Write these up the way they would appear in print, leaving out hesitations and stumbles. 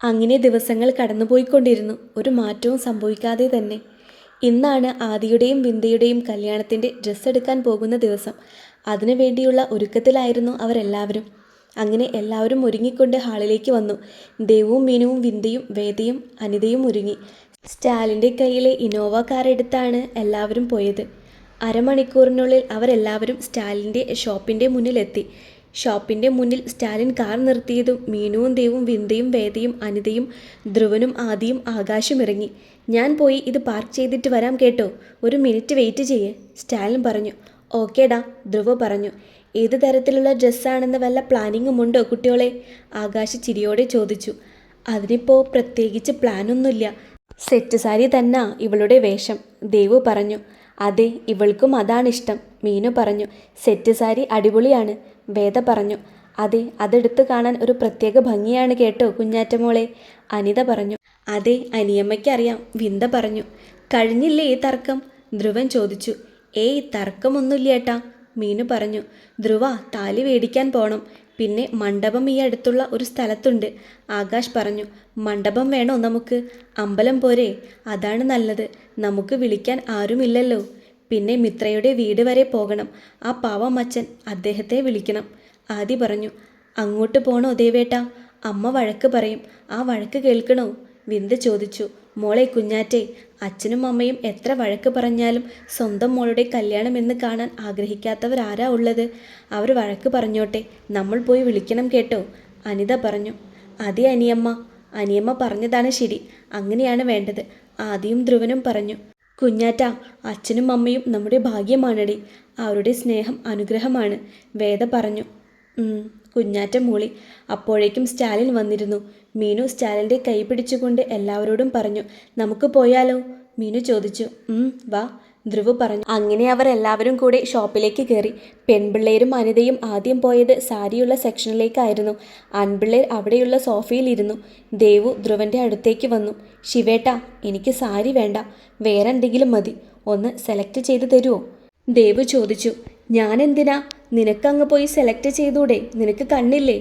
അങ്ങനെ ദിവസങ്ങൾ കടന്നുപോയിക്കൊണ്ടിരുന്നു. ഒരു മാറ്റവും സംഭവിക്കാതെ തന്നെ. ഇന്നാണ് ആദിയുടെയും വിന്ദയുടെയും കല്യാണത്തിൻ്റെ ഡ്രസ്സ് എടുക്കാൻ പോകുന്ന ദിവസം. അതിനു വേണ്ടിയുള്ള ഒരുക്കത്തിലായിരുന്നു അവരെല്ലാവരും. അങ്ങനെ എല്ലാവരും ഒരുങ്ങിക്കൊണ്ട് ഹാളിലേക്ക് വന്നു. ദേവും മീനുവും വിന്ദയും വേദയും അനിതയും ഒരുങ്ങി. സ്റ്റാലിൻ്റെ കയ്യിലെ ഇന്നോവ കാർ എടുത്താണ് എല്ലാവരും പോയത്. അരമണിക്കൂറിനുള്ളിൽ അവരെല്ലാവരും സ്റ്റാലിൻ്റെ ഷോപ്പിൻ്റെ മുന്നിലെത്തി. ഷോപ്പിൻ്റെ മുന്നിൽ സ്റ്റാലിൻ കാർ നിർത്തിയതും മീനുവും ദേവും വിന്ദയും വേദയും അനിതയും ധ്രുവനും ആദിയും ആകാശും ഇറങ്ങി. ഞാൻ പോയി ഇത് പാർക്ക് ചെയ്തിട്ട് വരാം കേട്ടോ, ഒരു മിനിറ്റ് വെയിറ്റ് ചെയ്യേ, സ്റ്റാലിൻ പറഞ്ഞു. ഓക്കേടാ, ധ്രുവ പറഞ്ഞു. ഏത് തരത്തിലുള്ള ഡ്രസ്സാണെന്ന് വല്ല പ്ലാനിങ്ങും ഉണ്ടോ കുട്ടികളെ, ആകാശ് ചിരിയോടെ ചോദിച്ചു. അതിനിപ്പോൾ പ്രത്യേകിച്ച് പ്ലാനൊന്നുമില്ല, സെറ്റ് സാരി തന്നാ ഇവളുടെ വേഷം, ദേവു പറഞ്ഞു. അതെ, ഇവൾക്കും അതാണിഷ്ടം, മീനു പറഞ്ഞു. സെറ്റ് സാരി അടിപൊളിയാണ്, വേദ പറഞ്ഞു. അതെ, അതെടുത്ത് കാണാൻ ഒരു പ്രത്യേക ഭംഗിയാണ് കേട്ടോ കുഞ്ഞാറ്റമോളെ, അനിത പറഞ്ഞു. അതെ, അനിയമ്മയ്ക്കറിയാം, വിന്ദ പറഞ്ഞു. കഴിഞ്ഞില്ലേ ഈ തർക്കം, ധ്രുവൻ ചോദിച്ചു. ഏയ് തർക്കമൊന്നുമില്ല ഏട്ടാ, മീനു പറഞ്ഞു. ധ്രുവ, താലി മേടിക്കാൻ പോണം, പിന്നെ മണ്ഡപം ഈ അടുത്തുള്ള ഒരു സ്ഥലത്തുണ്ട്, ആകാശ് പറഞ്ഞു. മണ്ഡപം വേണോ നമുക്ക്, അമ്പലം പോരെ, അതാണ് നല്ലത്, നമുക്ക് വിളിക്കാൻ ആരുമില്ലല്ലോ. പിന്നെ മിത്രയുടെ വീട് വരെ പോകണം, ആ പാവം അച്ഛൻ, അദ്ദേഹത്തെ വിളിക്കണം, ആദി പറഞ്ഞു. അങ്ങോട്ട് പോണോ ദേവേട്ടാ, അമ്മ വഴക്ക് പറയും, ആ വഴക്ക് കേൾക്കണോ, വിന്ദ ചോദിച്ചു. മോളെ കുഞ്ഞാറ്റെ, അച്ഛനും അമ്മയും എത്ര വഴക്ക് പറഞ്ഞാലും സ്വന്തം മോളുടെ കല്യാണം എന്ന് കാണാൻ ആഗ്രഹിക്കാത്തവരാരാ ഉള്ളത്, അവർ വഴക്ക് പറഞ്ഞോട്ടെ, നമ്മൾ പോയി വിളിക്കണം കേട്ടോ, അനിത പറഞ്ഞു. അതെ അനിയമ്മ, അനിയമ്മ പറഞ്ഞതാണ് ശരി, അങ്ങനെയാണ് വേണ്ടത്, ആദിയും ധ്രുവനും പറഞ്ഞു. കുഞ്ഞാറ്റ, അച്ഛനും അമ്മയും നമ്മുടെ ഭാഗ്യമാണടി, അവരുടെ സ്നേഹം അനുഗ്രഹമാണ്, വേദ പറഞ്ഞു. കുഞ്ഞാറ്റ മൂളി. അപ്പോഴേക്കും സ്റ്റാലിൻ വന്നിരുന്നു. മീനു സ്റ്റാലിൻ്റെ കൈ പിടിച്ചുകൊണ്ട് എല്ലാവരോടും പറഞ്ഞു. നമുക്ക് പോയാലോ, മീനു ചോദിച്ചു. വാ, ധ്രുവ് പറഞ്ഞു. അങ്ങനെ അവർ എല്ലാവരും കൂടെ ഷോപ്പിലേക്ക് കയറി. പെൺപിള്ളേരും അനിതയും ആദ്യം പോയത് സാരിയുള്ള സെക്ഷനിലേക്കായിരുന്നു. ആൺപിള്ളേർ അവിടെയുള്ള സോഫയിലിരുന്നു. ദേവു ധ്രുവൻ്റെ അടുത്തേക്ക് വന്നു. ശിവേട്ടാ, എനിക്ക് സാരി വേണ്ട, വേറെ എന്തെങ്കിലും മതി, ഒന്ന് സെലക്ട് ചെയ്ത് തരുമോ, ദേവു ചോദിച്ചു. ഞാനെന്തിനാ, നിനക്കങ്ങ് പോയി സെലക്ട് ചെയ്തൂടെ, നിനക്ക് കണ്ണില്ലേ,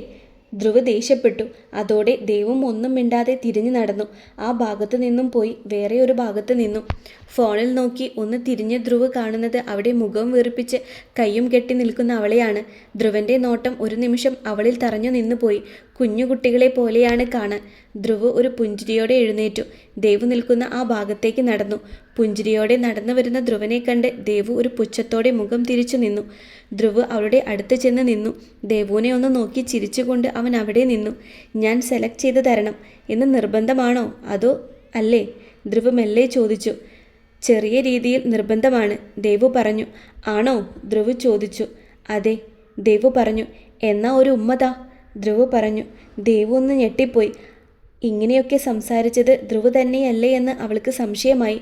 ധ്രുവ് ദേഷ്യപ്പെട്ടു. അതോടെ ദേവും ഒന്നും മിണ്ടാതെ തിരിഞ്ഞു നടന്നു. ആ ഭാഗത്തു നിന്നും പോയി വേറെ ഒരു ഭാഗത്ത് നിന്നു. ഫോണിൽ നോക്കി ഒന്ന് തിരിഞ്ഞ് ധ്രുവ് കാണുന്നത് അവിടെ മുഖം വീർപ്പിച്ച് കയ്യും കെട്ടി നിൽക്കുന്ന അവളെയാണ്. ധ്രുവൻ്റെ നോട്ടം ഒരു നിമിഷം അവളിൽ തറഞ്ഞു നിന്നുപോയി. കുഞ്ഞുകുട്ടികളെ പോലെയാണ് കാണാൻ. ധ്രുവ് ഒരു പുഞ്ചിരിയോടെ എഴുന്നേറ്റു. ദേവു നിൽക്കുന്ന ആ ഭാഗത്തേക്ക് നടന്നു. പുഞ്ചിരിയോടെ നടന്നു വരുന്ന ധ്രുവനെ കണ്ട് ദേവു ഒരു പുച്ഛത്തോടെ മുഖം തിരിച്ചു നിന്നു. ധ്രുവ് അവളുടെ അടുത്ത് ചെന്ന് നിന്നു. ദേവുവിനെ ഒന്ന് നോക്കി ചിരിച്ചുകൊണ്ട് അവൻ അവിടെ നിന്നു. ഞാൻ സെലക്ട് ചെയ്ത് തരണം എന്ന് നിർബന്ധമാണോ, അതോ അല്ലേ, ധ്രുവ് മെല്ലെ ചോദിച്ചു. ചെറിയ രീതിയിൽ നിർബന്ധമാണ്, ദേവു പറഞ്ഞു. ആണോ, ധ്രുവ് ചോദിച്ചു. അതെ, ദേവു പറഞ്ഞു. എന്നാ ഒരു ഉമ്മതാ, ധ്രുവ് പറഞ്ഞു. ദേവു ഒന്ന് ഞെട്ടിപ്പോയി. ഇങ്ങനെയൊക്കെ സംസാരിച്ചത് ധ്രുവ് തന്നെയല്ലേ എന്ന് അവൾക്ക് സംശയമായി.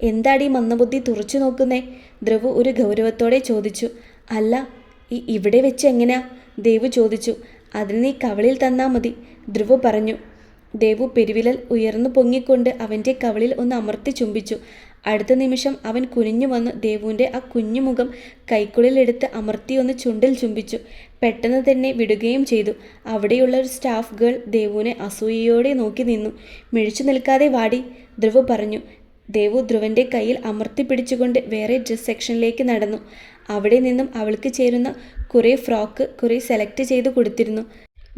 എന്താടി മന്ദബുദ്ധി തുറച്ചു നോക്കുന്നേ, ധ്രുവ് ഒരു ഗൗരവത്തോടെ ചോദിച്ചു. അല്ല, ഇവിടെ വെച്ച് എങ്ങനെയാ, ദേവു ചോദിച്ചു. അതിന് നീ കവളിൽ തന്നാ മതി, ധ്രുവ് പറഞ്ഞു. ദേവു പെരുവിരൽ ഉയർന്നു പൊങ്ങിക്കൊണ്ട് അവൻ്റെ കവളിൽ ഒന്ന് അമർത്തി ചുംബിച്ചു. അടുത്ത നിമിഷം അവൻ കുനിഞ്ഞു വന്ന് ദേവുവിൻ്റെ ആ കുഞ്ഞുമുഖം കൈക്കുള്ളിലെടുത്ത് അമർത്തിയൊന്ന് ചുണ്ടിൽ ചുംബിച്ചു. പെട്ടെന്ന് തന്നെ വിടുകയും ചെയ്തു. അവിടെയുള്ള ഒരു സ്റ്റാഫ് ഗേൾ ദേവുവിനെ അസൂയയോടെ നോക്കി നിന്നു. മിഴിച്ചു നിൽക്കാതെ വാടി, ധ്രുവ് പറഞ്ഞു. ദേവു ധ്രുവൻ്റെ കയ്യിൽ അമർത്തി പിടിച്ചുകൊണ്ട് വേറെ ഡ്രസ് സെക്ഷനിലേക്ക് നടന്നു. അവിടെ നിന്നും അവൾക്ക് ചേരുന്ന കുറേ ഫ്രോക്ക് കുറേ സെലക്ട് ചെയ്ത് കൊടുത്തിരുന്നു.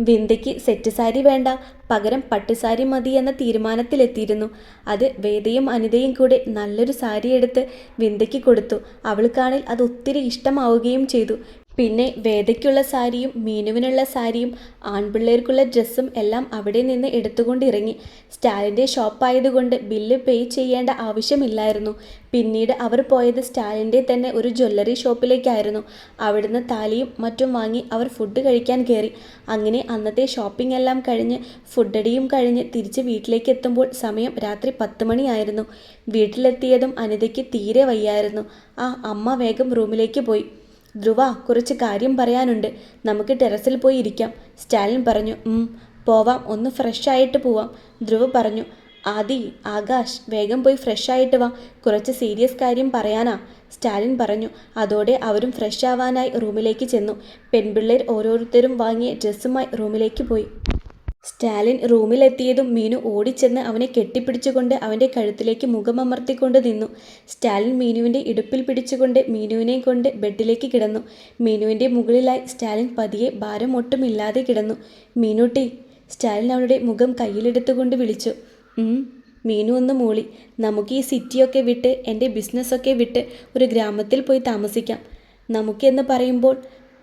വിന്ദയ്ക്ക് സെറ്റ് സാരി വേണ്ട, പകരം പട്ടുസാരി മതി എന്ന തീരുമാനത്തിലെത്തിയിരുന്നു. അത് വേദയും അനിതയും കൂടെ നല്ലൊരു സാരി എടുത്ത് വിന്ദയ്ക്ക് കൊടുത്തു. അവൾക്കാണെങ്കിൽ അത് ഒത്തിരി ഇഷ്ടമാവുകയും ചെയ്തു. പിന്നെ വേദയ്ക്കുള്ള സാരിയും മീനുവിനുള്ള സാരിയും ആൺപിള്ളേർക്കുള്ള ഡ്രസ്സും എല്ലാം അവിടെ നിന്ന് എടുത്തുകൊണ്ടിറങ്ങി. സ്റ്റാലിൻ്റെ ഷോപ്പായതുകൊണ്ട് ബില്ല് പേ ചെയ്യേണ്ട ആവശ്യമില്ലായിരുന്നു. പിന്നീട് അവർ പോയത് സ്റ്റാലിൻ്റെ തന്നെ ഒരു ജ്വല്ലറി ഷോപ്പിലേക്കായിരുന്നു. അവിടുന്ന് താലിയും മറ്റും വാങ്ങി അവർ ഫുഡ് കഴിക്കാൻ കയറി. അങ്ങനെ അന്നത്തെ ഷോപ്പിംഗ് എല്ലാം കഴിഞ്ഞ് ഫുഡടിയും കഴിഞ്ഞ് തിരിച്ച് വീട്ടിലേക്ക് എത്തുമ്പോൾ സമയം രാത്രി 10 മണിയായിരുന്നു. വീട്ടിലെത്തിയതും അനിതയ്ക്ക് തീരെ വയ്യായിരുന്നു. അമ്മ വേഗം റൂമിലേക്ക് പോയി. ധ്രുവ, കുറച്ച് കാര്യം പറയാനുണ്ട്, നമുക്ക് ടെറസിൽ പോയി ഇരിക്കാം, സ്റ്റാലിൻ പറഞ്ഞു. പോവാം, ഒന്ന് ഫ്രഷ് ആയിട്ട് പോവാം, ധ്രുവ് പറഞ്ഞു. ആദി, ആകാശ്, വേഗം പോയി ഫ്രഷ് ആയിട്ട് വാ, കുറച്ച് സീരിയസ് കാര്യം പറയാനാ, സ്റ്റാലിൻ പറഞ്ഞു. അതോടെ അവരും ഫ്രഷ് ആവാനായി റൂമിലേക്ക് ചെന്നു. പെൺപിള്ളേർ ഓരോരുത്തരും വാങ്ങിയ ഡ്രസ്സുമായി റൂമിലേക്ക് പോയി. സ്റ്റാലിൻ റൂമിലെത്തിയതും മീനു ഓടിച്ചെന്ന് അവനെ കെട്ടിപ്പിടിച്ചുകൊണ്ട് അവൻ്റെ കഴുത്തിലേക്ക് മുഖമമർത്തിക്കൊണ്ട് നിന്നു. സ്റ്റാലിൻ മീനുവിൻ്റെ ഇടുപ്പിൽ പിടിച്ചുകൊണ്ട് മീനുവിനെയും കൊണ്ട് ബെഡിലേക്ക് കിടന്നു. മീനുവിൻ്റെ മുകളിലായി സ്റ്റാലിൻ പതിയെ ഭാരം ഒട്ടുമില്ലാതെ കിടന്നു. മീനൂട്ടി, സ്റ്റാലിൻ അവളുടെ മുഖം കയ്യിലെടുത്തുകൊണ്ട് വിളിച്ചു. മീനു ഒന്ന് മൂളി. നമുക്ക് ഈ സിറ്റിയൊക്കെ വിട്ട്, എൻ്റെ ബിസിനസ്സൊക്കെ വിട്ട് ഒരു ഗ്രാമത്തിൽ പോയി താമസിക്കാം. നമുക്കെന്ന് പറയുമ്പോൾ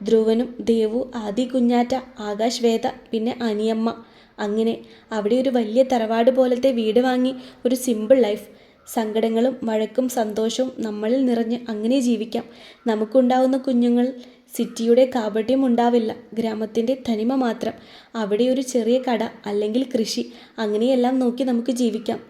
ധ്രുവനും ദേവു, ആദി, കുഞ്ഞാറ്റ, ആകാശ്, വേദ, പിന്നെ അനിയമ്മ, അങ്ങനെ അവിടെ ഒരു വലിയ തറവാട് പോലത്തെ വീട് വാങ്ങി ഒരു സിമ്പിൾ ലൈഫ്. സങ്കടങ്ങളും വഴക്കും സന്തോഷവും നമ്മളിൽ നിറഞ്ഞ് അങ്ങനെ ജീവിക്കാം. നമുക്കുണ്ടാവുന്ന കുഞ്ഞുങ്ങൾ സിറ്റിയുടെ കാപട്യം ഉണ്ടാവില്ല, ഗ്രാമത്തിൻ്റെ തനിമ മാത്രം. അവിടെ ഒരു ചെറിയ കട അല്ലെങ്കിൽ കൃഷി, അങ്ങനെയെല്ലാം നോക്കി നമുക്ക് ജീവിക്കാം.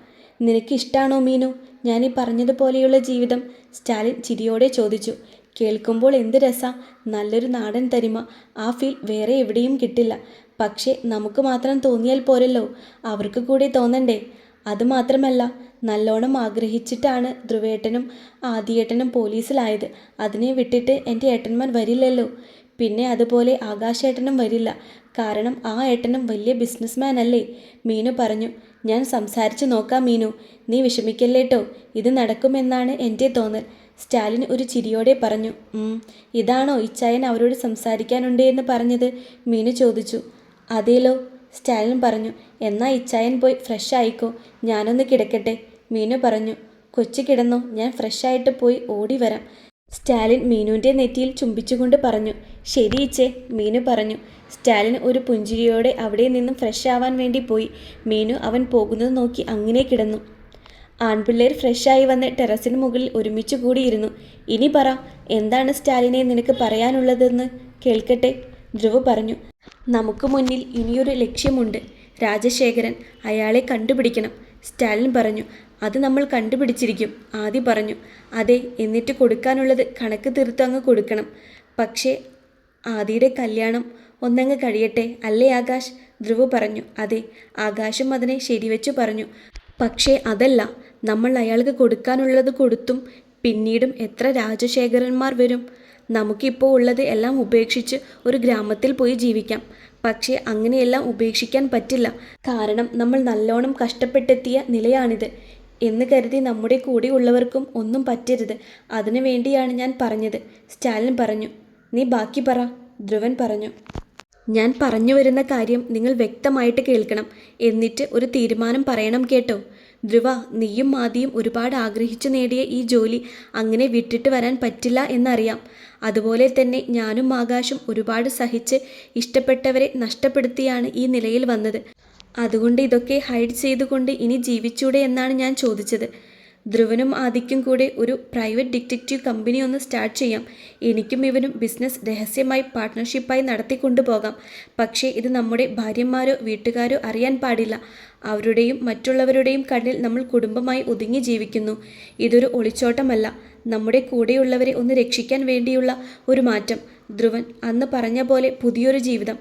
നിനക്ക് ഇഷ്ടാണോ മീനു ഞാനീ പറഞ്ഞതുപോലെയുള്ള ജീവിതം? സ്റ്റാലിൻ ചിരിയോടെ ചോദിച്ചു. കേൾക്കുമ്പോൾ എന്ത് രസാ, നല്ലൊരു നാടൻ തനിമ. ആ ഫീൽ വേറെ എവിടെയും കിട്ടില്ല. പക്ഷേ നമുക്ക് മാത്രം തോന്നിയാൽ പോരല്ലോ, അവർക്ക് കൂടി തോന്നണ്ടേ? അതുമാത്രമല്ല, നല്ലോണം ആഗ്രഹിച്ചിട്ടാണ് ധ്രുവേട്ടനും ആദിയേട്ടനും പോലീസിലായത്. അതിനെ വിട്ടിട്ട് എൻ്റെ ഏട്ടന്മാർ വരില്ലല്ലോ. പിന്നെ അതുപോലെ ആകാശേട്ടനും വരില്ല. കാരണം ആ ഏട്ടനും വലിയ ബിസിനസ്മാൻ അല്ലേ? മീനു പറഞ്ഞു. ഞാൻ സംസാരിച്ച് നോക്കാം മീനു, നീ വിഷമിക്കല്ലേട്ടോ. ഇത് നടക്കുമെന്നാണ് എൻ്റെ തോന്നൽ. സ്റ്റാലിൻ ഒരു ചിരിയോടെ പറഞ്ഞു. ഇതാണോ ഇച്ചായൻ അവരോട് സംസാരിക്കാനുണ്ട് എന്ന് പറഞ്ഞത്? മീനു ചോദിച്ചു. അതേലോ, സ്റ്റാലിൻ പറഞ്ഞു. എന്നാ ഇച്ചായൻ പോയി ഫ്രഷ് ആയിക്കോ, ഞാനൊന്ന് കിടക്കട്ടെ. മീനു പറഞ്ഞു. കൊച്ചു കിടന്നോ, ഞാൻ ഫ്രഷായിട്ട് പോയി ഓടി വരാം. സ്റ്റാലിൻ മീനുവിൻ്റെ നെറ്റിയിൽ ചുംബിച്ചുകൊണ്ട് പറഞ്ഞു. ശരി ഇച്ചേ, മീനു പറഞ്ഞു. സ്റ്റാലിൻ ഒരു പുഞ്ചിരിയോടെ അവിടെ നിന്നും ഫ്രഷ് ആവാൻ വേണ്ടി പോയി. മീനു അവൻ പോകുന്നത് നോക്കി അങ്ങനെ കിടന്നു. ആൺപിള്ളേർ ഫ്രഷായി വന്ന് ടെറസിന് മുകളിൽ ഒരുമിച്ച് കൂടിയിരുന്നു. ഇനി പറ, എന്താണ് സ്റ്റാലിനെ നിനക്ക് പറയാനുള്ളതെന്ന് കേൾക്കട്ടെ, ധ്രുവ് പറഞ്ഞു. നമുക്ക് മുന്നിൽ ഇനിയൊരു ലക്ഷ്യമുണ്ട്, രാജശേഖരൻ. അയാളെ കണ്ടുപിടിക്കണം. സ്റ്റാലിൻ പറഞ്ഞു. അത് നമ്മൾ കണ്ടുപിടിച്ചിരിക്കും, ആദി പറഞ്ഞു. അതെ, എന്നിട്ട് കൊടുക്കാനുള്ളത് കണക്ക് തീർത്ത് അങ്ങ് കൊടുക്കണം. പക്ഷേ ആദിയുടെ കല്യാണം ഒന്നങ്ങ് കഴിയട്ടെ, അല്ലേ ആകാശ്? ധ്രുവ് പറഞ്ഞു. അതെ, ആകാശും അതിനെ ശരിവെച്ചു പറഞ്ഞു. പക്ഷേ അതല്ല, നമ്മൾ അയാൾക്ക് കൊടുക്കാനുള്ളത് കൊടുത്തും പിന്നീടും എത്ര രാജശേഖരന്മാർ വരും? നമുക്കിപ്പോൾ ഉള്ളത് എല്ലാം ഉപേക്ഷിച്ച് ഒരു ഗ്രാമത്തിൽ പോയി ജീവിക്കാം. പക്ഷേ അങ്ങനെയെല്ലാം ഉപേക്ഷിക്കാൻ പറ്റില്ല. കാരണം നമ്മൾ നല്ലോണം കഷ്ടപ്പെട്ടെത്തിയ നിലയാണിത് എന്ന് കരുതി നമ്മുടെ കൂടെ ഉള്ളവർക്കും ഒന്നും പറ്റരുത്. അതിനു വേണ്ടിയാണ് ഞാൻ പറഞ്ഞത്, സ്റ്റാലിൻ പറഞ്ഞു. നീ ബാക്കി പറ, ധ്രുവൻ പറഞ്ഞു. ഞാൻ പറഞ്ഞു വരുന്ന കാര്യം നിങ്ങൾ വ്യക്തമായിട്ട് കേൾക്കണം, എന്നിട്ട് ഒരു തീരുമാനം പറയണം, കേട്ടോ? ധ്രുവ, നീയും ആദിയും ഒരുപാട് ആഗ്രഹിച്ചു നേടിയ ഈ ജോലി അങ്ങനെ വിട്ടിട്ട് വരാൻ പറ്റില്ല എന്നറിയാം. അതുപോലെ തന്നെ ഞാനും ആകാശും ഒരുപാട് സഹിച്ച് ഇഷ്ടപ്പെട്ടവരെ നഷ്ടപ്പെടുത്തിയാണ് ഈ നിലയിൽ വന്നത്. അതുകൊണ്ട് ഇതൊക്കെ ഹൈഡ് ചെയ്തുകൊണ്ട് ഇനി ജീവിച്ചൂടെ എന്നാണ് ഞാൻ ചോദിച്ചത്. ധ്രുവനും ആദിക്കും കൂടെ ഒരു പ്രൈവറ്റ് ഡിറ്റക്റ്റീവ് കമ്പനി ഒന്ന് സ്റ്റാർട്ട് ചെയ്യാം. എനിക്കും ഇവനും ബിസിനസ് രഹസ്യമായി പാർട്ട്ണർഷിപ്പായി നടത്തിക്കൊണ്ടു പോകാം. പക്ഷേ ഇത് നമ്മുടെ ഭാര്യമാരോ വീട്ടുകാരോ അറിയാൻ പാടില്ല. അവരുടെയും മറ്റുള്ളവരുടെയും കണ്ണിൽ നമ്മൾ കുടുംബമായി ഒതുങ്ങി ജീവിക്കുന്നു. ഇതൊരു ഒളിച്ചോട്ടമല്ല, നമ്മുടെ കൂടെയുള്ളവരെ ഒന്ന് രക്ഷിക്കാൻ വേണ്ടിയുള്ള ഒരു മാറ്റം. ധ്രുവൻ, അന്ന് പറഞ്ഞ പോലെ പുതിയൊരു ജീവിതം.